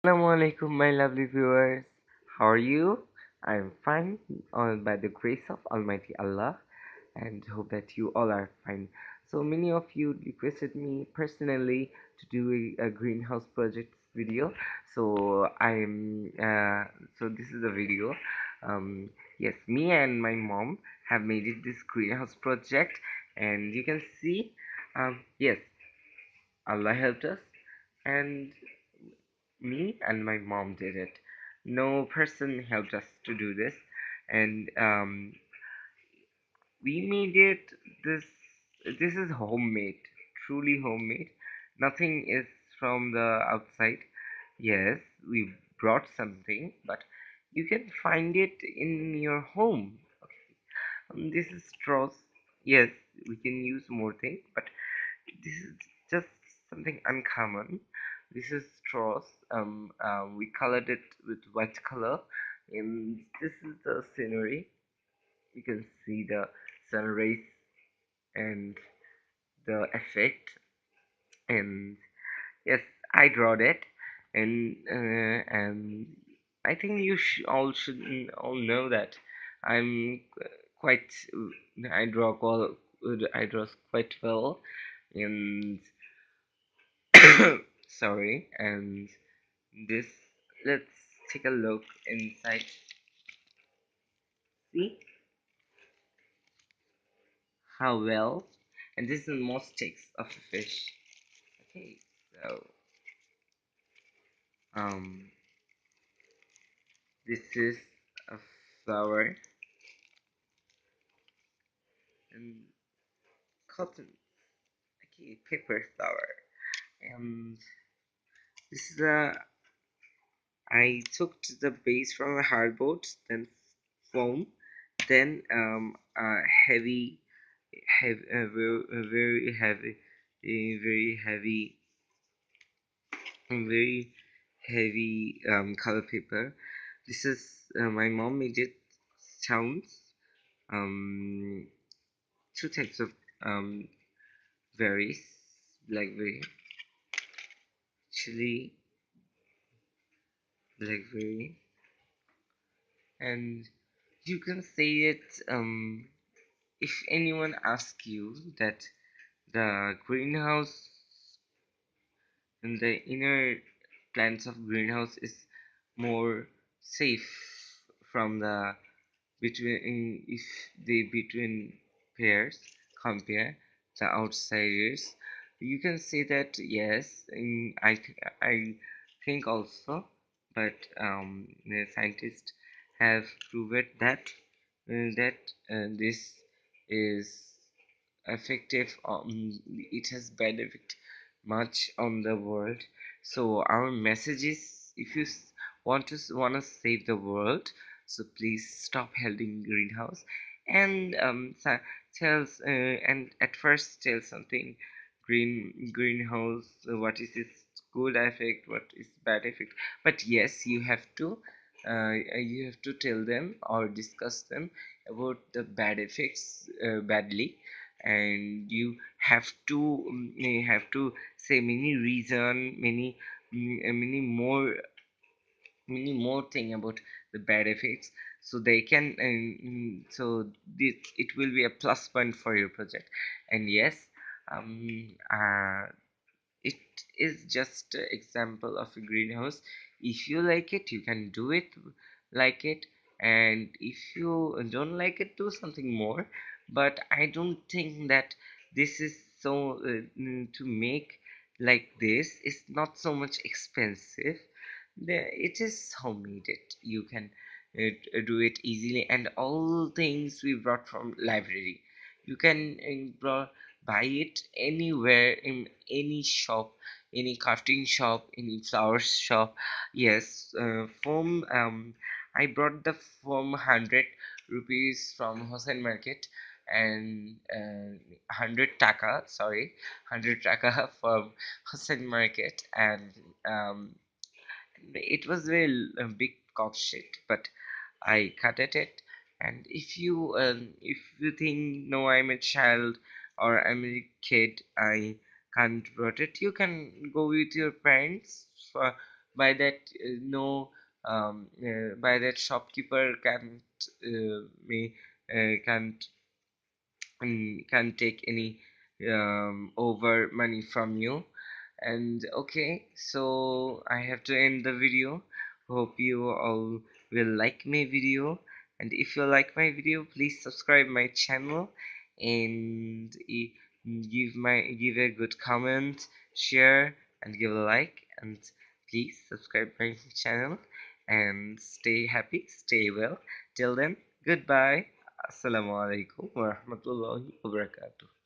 Assalamualaikum, my lovely viewers. How are you? I'm fine, all by the grace of Almighty Allah, and hope that you all are fine. So many of you requested me personally to do a greenhouse project video. So this is the video. Um, yes, me and my mom have made it this greenhouse project, and you can see, yes, Allah helped us, and me and my mom did it. No person helped us to do this, and we made it. This this is homemade, truly homemade. Nothing is from the outside. Yes, we brought something, but you can find it in your home. This is straws. Yes, we can use more things, but this is just something uncommon. This is straws. We colored it with white color, and this is the scenery. You can see the sun rays and the effect. And yes, I drawed it, and I think you all should all know that I'm quite. I draw I draw quite well, and sorry, and this, let's take a look inside. See how well, and this is most sticks of a fish. Okay, so um this is a flower and cotton. Okay, paper flower, and this is a, I took the base from a hardboard, then foam, then a heavy, very heavy, a very heavy color paper. This is my mom made it sounds. Um, Two types of um berries, blackberry, chili, blackberry, and you can say it. If anyone asks you that the greenhouse and the inner plants of greenhouse is more safe from the between, if they between pairs compare the outsiders, you can say that yes. I think also, but the scientists have proven that this is effective. It has benefit much on the world. So our message is, if you want to save the world, so please stop holding greenhouse, and tells and at first tell something greenhouse, what is its good effect, what is bad effect. But yes, you have to tell them or discuss them about the bad effects badly, and you have to say many reason, many more thing about the bad effects, so they can it will be a plus point for your project. And yes, um uh, it is just an example of a greenhouse. If you like it, you can do it like it, and if you don't like it, do something more. But I don't think that this is so to make like this is not so much expensive. It is homemade. It you can do it easily, and all things we brought from library. You can buy it anywhere, in any shop, any crafting shop, any flower shop. Yes, foam. I brought the foam 100 rupees from Hossein Market, and 100 taka. Sorry, 100 taka from Hossein Market, and it was very big cock shit, but I cut at it. And if you think, no, I'm a child or I'm a kid, I can't brought it, you can go with your parents for by that no by that shopkeeper may can't can take any over money from you. And okay, so I have to end the video. Hope you all will like my video, and if you like my video, please subscribe my channel, and give a good comment, share, and give a like, and please subscribe my channel, and stay happy, stay well. Till then, goodbye. Assalamu alaikum warahmatullahi wabarakatuh.